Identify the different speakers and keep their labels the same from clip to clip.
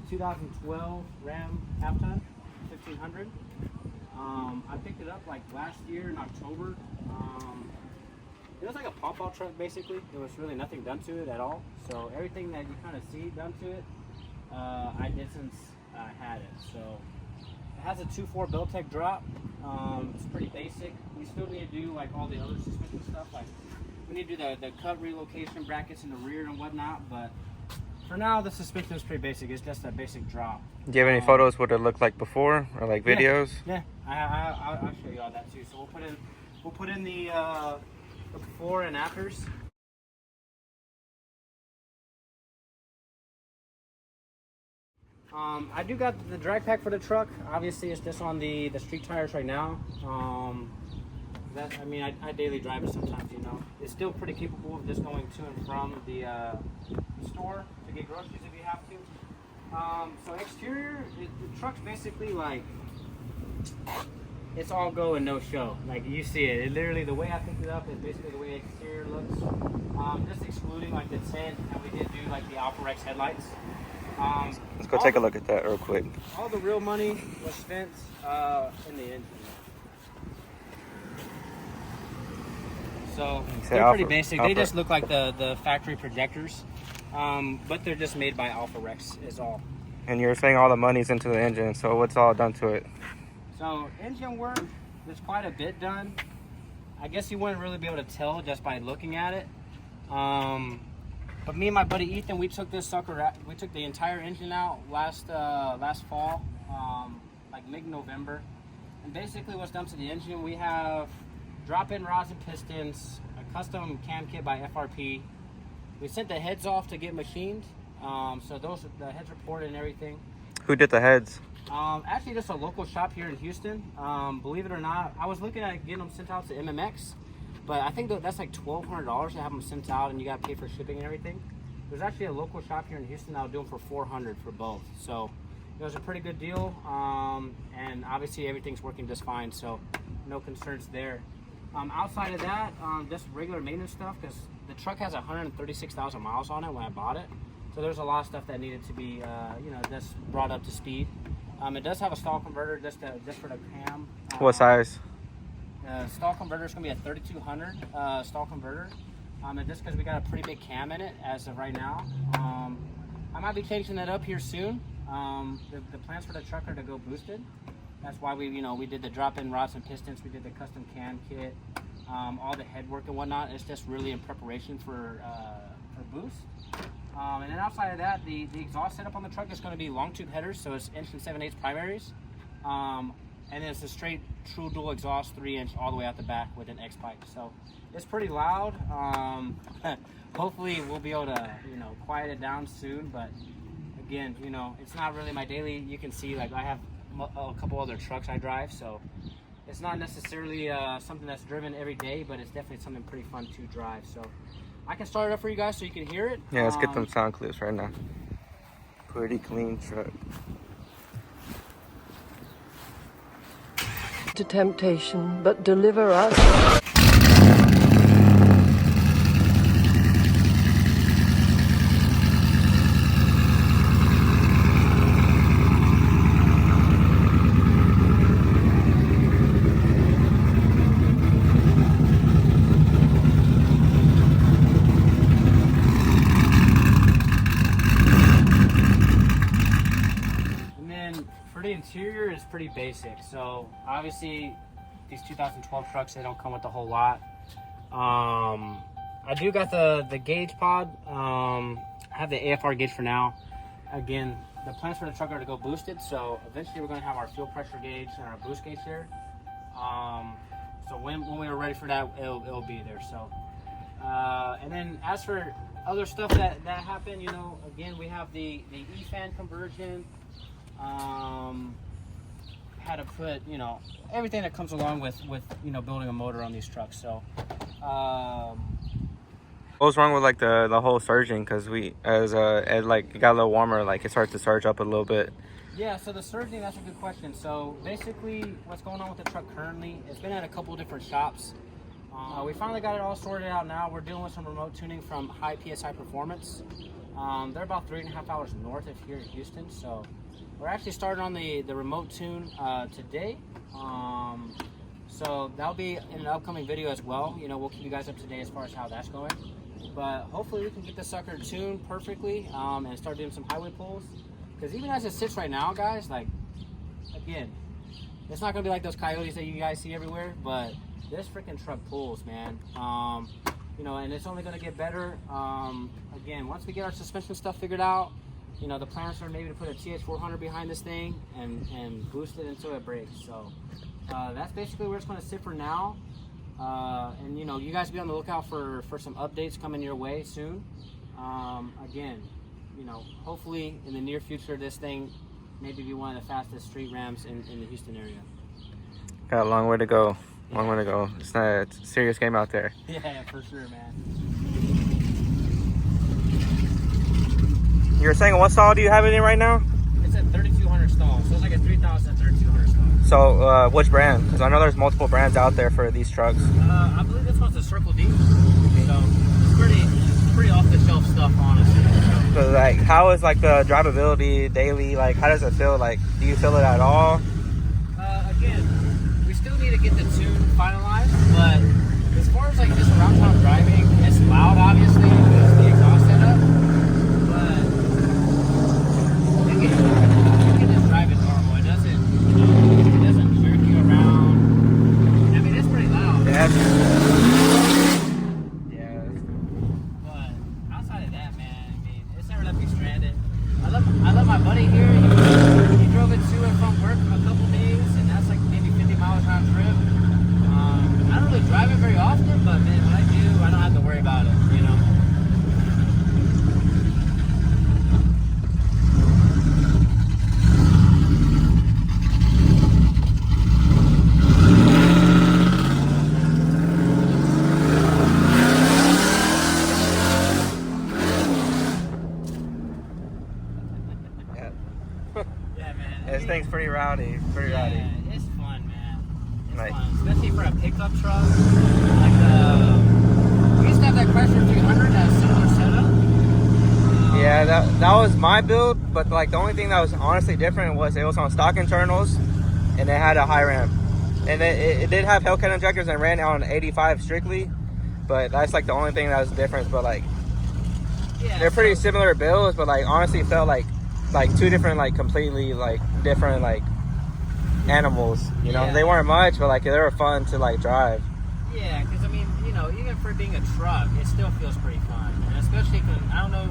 Speaker 1: 2012 Ram half-ton, 1500. I picked it up like last year in October. It was like a pop-out truck basically. There was really nothing done to it at all. So everything that you kind of see done to it, I did since I had it. So it has a 2.4 Beltec drop. It's pretty basic. We still need to do like all the other suspension stuff. Like we need to do the cut relocation brackets in the rear and whatnot. But for now, the suspension is pretty basic. It's just a basic drop.
Speaker 2: Do you have any photos what it looked like before, or like videos?
Speaker 1: Yeah, I'll show you all that too. So we'll put in the before and afters. I do got the drag pack for the truck. Obviously, it's just on the street tires right now. I mean, I daily drive it sometimes, you know. It's still pretty capable of just going to and from the store to get groceries if you have to. So exterior, the truck's basically like, it's all go and no show. Like you see it literally, the way I picked it up is basically the way the exterior looks. Just excluding like the tint, and we did do like the Alpha Rex headlights.
Speaker 2: Let's go take a look at that real quick.
Speaker 1: All the real money was spent in the engine. So they're pretty basic. They just look like the factory projectors, but they're just made by Alpha Rex is all.
Speaker 2: And you're saying all the money's into the engine, so what's all done to it?
Speaker 1: So engine work, there's quite a bit done. I guess you wouldn't really be able to tell just by looking at it. But me and my buddy Ethan, we took this sucker out. We took the entire engine out last fall, like mid-November. And basically what's done to the engine, we have drop-in rods and pistons, a custom cam kit by FRP. We sent the heads off to get machined. So the heads are ported and everything.
Speaker 2: Who did the heads?
Speaker 1: Actually just a local shop here in Houston. Believe it or not, I was looking at getting them sent out to MMX. But I think that's like $1,200 to have them sent out, and you got to pay for shipping and everything. There's actually a local shop here in Houston that'll do them for $400 for both. So it was a pretty good deal, and obviously everything's working just fine, so no concerns there. Outside of that, just regular maintenance stuff, because the truck has 136,000 miles on it when I bought it. So there's a lot of stuff that needed to be, just brought up to speed. It does have a stall converter just for the cam.
Speaker 2: What size?
Speaker 1: Stall converter is going to be a 3200 stall converter, and just because we got a pretty big cam in it as of right now. I might be changing that up here soon. The plans for the truck are to go boosted. That's why we did the drop-in rods and pistons. We did the custom cam kit, all the head work and whatnot. It's just really in preparation for boost. And then outside of that, the exhaust setup on the truck is going to be long tube headers, so it's 1 7/8 primaries. And then it's a straight true dual exhaust 3-inch all the way out the back with an X pipe. So it's pretty loud. Hopefully we'll be able to quiet it down soon. But again, it's not really my daily. You can see like I have a couple other trucks I drive, so it's not necessarily something that's driven every day, but it's definitely something pretty fun to drive. So I can start it up for you guys so you can hear it.
Speaker 2: Yeah, let's get them sound clips right now. Pretty clean truck.
Speaker 3: To temptation, but deliver us.
Speaker 1: Interior is pretty basic, so obviously these 2012 trucks, they don't come with a whole lot. I do got the gauge pod. I have the AFR gauge for now. Again, the plans for the truck are to go boosted, so eventually we're going to have our fuel pressure gauge and our boost gauge here. So when we are ready for that, it'll be there. So and then as for other stuff that happened, again, we have the E-fan conversion. How to put everything that comes along with building a motor on these trucks. So
Speaker 2: what was wrong with like the whole surging? Because it got a little warmer, like it started to surge up a little bit.
Speaker 1: Yeah, so the surging, that's a good question. So basically what's going on with the truck currently, it's been at a couple of different shops. We finally got it all sorted out now. We're dealing with some remote tuning from High PSI Performance. They're about 3.5 hours north of here in Houston, so we're actually starting on the remote tune today. So that'll be in an upcoming video as well. You know, we'll keep you guys up to date as far as how that's going. But hopefully we can get the sucker tuned perfectly and start doing some highway pulls. Because even as it sits right now, guys, like, again, it's not going to be like those coyotes that you guys see everywhere, but this freaking truck pulls, man. You know, and it's only going to get better. Again, once we get our suspension stuff figured out, you know, the plans are maybe to put a TH400 behind this thing and boost it until it breaks. So that's basically where it's going to sit for now. And, you know, you guys be on the lookout for some updates coming your way soon. Again, you know, hopefully in the near future, this thing maybe be one of the fastest street rams in the Houston area.
Speaker 2: Got a long way to go. Long way to go. It's a serious game out there.
Speaker 1: Yeah, for sure, man.
Speaker 2: You're saying what stall do you have it in right now?
Speaker 1: It's a 3200 stall, so it's like a 3000 3200 stall.
Speaker 2: So which brand? Because I know there's multiple brands out there for these trucks.
Speaker 1: I believe this one's a Circle D. So it's pretty off the shelf stuff, honestly.
Speaker 2: So like, how is like the drivability daily? Like, how does it feel? Like, do you feel it at all?
Speaker 1: Again, we still need to get the tune finalized, but as far as like just around town driving, it's loud, obviously, because the exhaust setup. But you can just drive it normal. It doesn't jerk you around. I mean, it's pretty loud.
Speaker 2: Yeah.
Speaker 1: But outside of that, man, I mean, it's never left me stranded. I love my buddy here. He drove it to and from work for a couple days, and that's like maybe 50 miles round trip. I don't really drive it very often, but man, when I do, I don't have to worry about it, you know? Yeah, man.
Speaker 2: This thing's pretty rowdy. Pretty rowdy.
Speaker 1: Yeah, it's fun, man. It's
Speaker 2: Nice.
Speaker 1: fun, especially for a pickup truck. Like we used to have that Chrysler 300 that similar setup.
Speaker 2: Yeah, that was my build, but like the only thing that was honestly different was it was on stock internals, and it had a high ramp, and it did have Hellcat injectors and ran on 85 strictly, but that's like the only thing that was different. But like,
Speaker 1: Yeah,
Speaker 2: they're pretty similar builds, but like honestly felt like two different, like completely like different like animals, you know.
Speaker 1: Yeah.
Speaker 2: They weren't much, but like they were fun to like drive.
Speaker 1: Yeah, because I mean, you know, even for being a truck, it still feels pretty fun, and especially because I don't know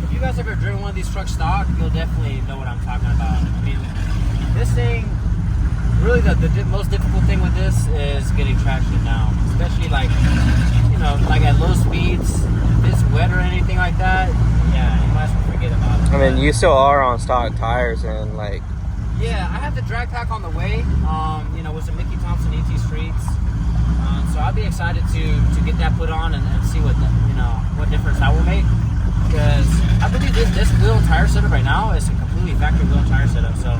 Speaker 1: if you guys ever driven one of these trucks stock, you'll definitely know what I'm talking about. I mean, this thing, really the most difficult thing with this is getting traction now, especially like, you know, like at low speeds. If it's wet or anything like that, yeah, you might as well forget about it.
Speaker 2: I mean, you still are on stock tires, and like,
Speaker 1: yeah, I have the drag pack on the way, you know, with some Mickey Thompson ET Streets. So I'll be excited to get that put on and see what, you know, what difference that will make. Because I believe this wheel and tire setup right now is a completely factory wheel and tire setup. So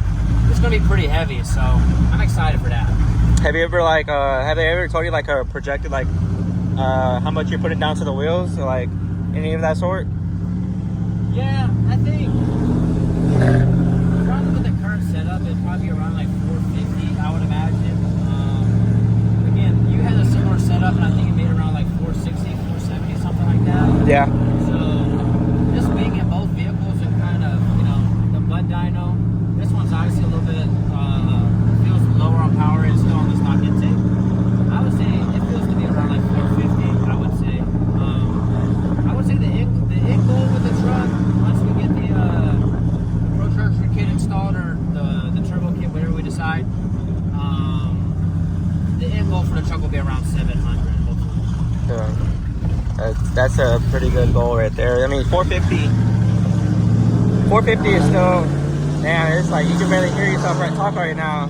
Speaker 1: it's going to be pretty heavy. So I'm excited for that.
Speaker 2: have you ever like, have they ever told you like a projected like, how much you're putting down to the wheels, or like any of that sort?
Speaker 1: Yeah, I think probably with the current setup, it'd probably be around like 450, I would imagine. Again, you had a similar setup, and I think it made around like 460, 470, something like that.
Speaker 2: Yeah.
Speaker 1: So just being in both vehicles and kind of, you know, the Bud dyno, this one's obviously a little bit feels lower on power and still on the stock intake. I would say it feels to be around like 450. I would say. I would say the end goal with the truck, once we get the Pro Charger kit installed or the turbo kit, whatever we decide, the end goal for the truck will be around 700. Hopefully.
Speaker 2: Yeah. That's a pretty good goal right there. I mean, 450 is still, man, it's like you can barely hear yourself talk right now.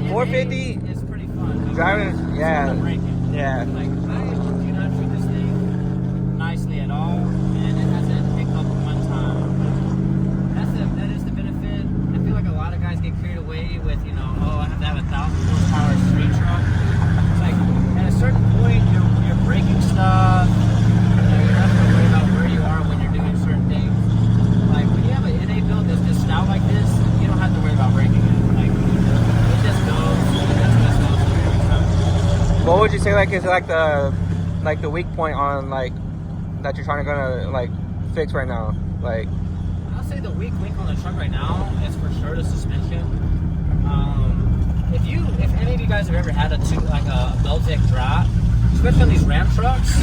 Speaker 2: 450
Speaker 1: is pretty fun.
Speaker 2: driving, yeah, yeah.
Speaker 1: Like, I do not treat this thing nicely at all, and it hasn't picked up one time. That is the benefit. I feel like a lot of guys get carried away with, you know, oh, I have to have 1,000 horsepower street truck.
Speaker 2: like is like the weak point on like that you're trying to gonna like fix right now? Like,
Speaker 1: I'll say the weak link on the truck right now is for sure the suspension. If any of you guys have ever had a Beltec drop, especially on these Ram trucks,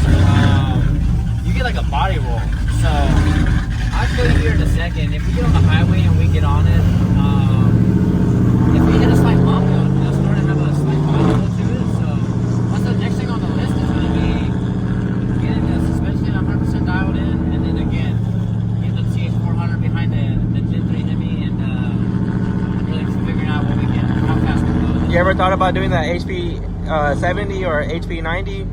Speaker 1: you get like a body roll. So I'll show you here in a second. If we get on the highway and we get on it, if we hit a slight bump, it'll start to have a slight body roll to it. So that's the next thing on the list is going to be getting the suspension 100% dialed in, and then again, getting the CH400 behind the Gen 3 Hemi and really figuring out what we can, how fast we go.
Speaker 2: you ever thought about doing that HP 70 or HP 90?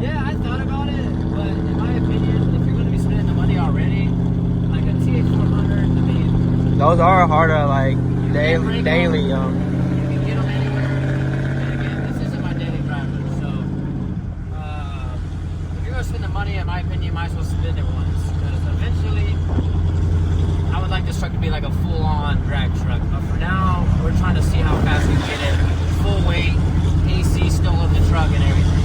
Speaker 1: Yeah, I thought about it, but in my opinion, if you're going to be spending the money already, like a TH400, I mean,
Speaker 2: Those are harder, like daily.
Speaker 1: you can get them anywhere. And again, this isn't my daily driver, so if you're going to spend the money, in my opinion, you might as well spend it once, because eventually, I would like this truck to be like a full-on drag truck, but for now, we're trying to see how fast we get it, full weight, AC still in the truck and everything.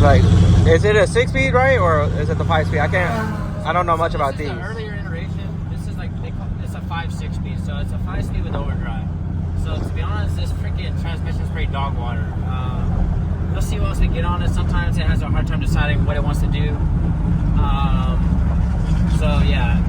Speaker 2: Like, is it a 6-speed, right, or is it the 5-speed? I don't know much about
Speaker 1: This
Speaker 2: these.
Speaker 1: is an earlier iteration. This is like it's a 5.6 speed, so it's a 5-speed with overdrive. So to be honest, this freaking transmission is pretty dog water. We'll see once we get on it. Sometimes it has a hard time deciding what it wants to do. So yeah,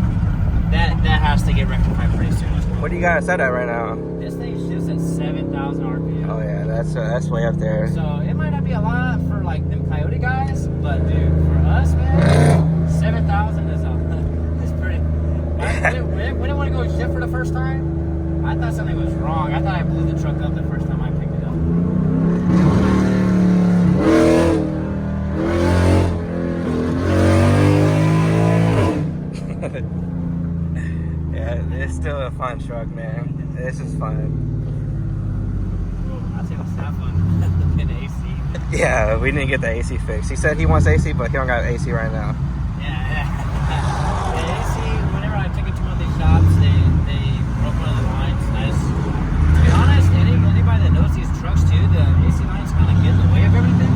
Speaker 1: that has to get rectified pretty soon as well.
Speaker 2: What do you got set at right now?
Speaker 1: This thing shifts at 7,000 RPM.
Speaker 2: Oh yeah, that's way up there.
Speaker 1: So it might not be a lot for like them Coyote guys, but dude, for us, man, 7,000 is pretty. When I want to go shift for the first time, I thought something was wrong. I thought I blew the truck up the first time I picked it up.
Speaker 2: Yeah, it's still a fun truck, man. This is fun.
Speaker 1: I'll say it's not fun. In AC.
Speaker 2: Yeah, we didn't get the AC fixed. He said he wants AC, but he don't got AC right now.
Speaker 1: Yeah. The AC, whenever I took it to one of these shops, they broke one of the lines. To be honest, anybody that knows these trucks too, the AC lines kind of get in the way of everything.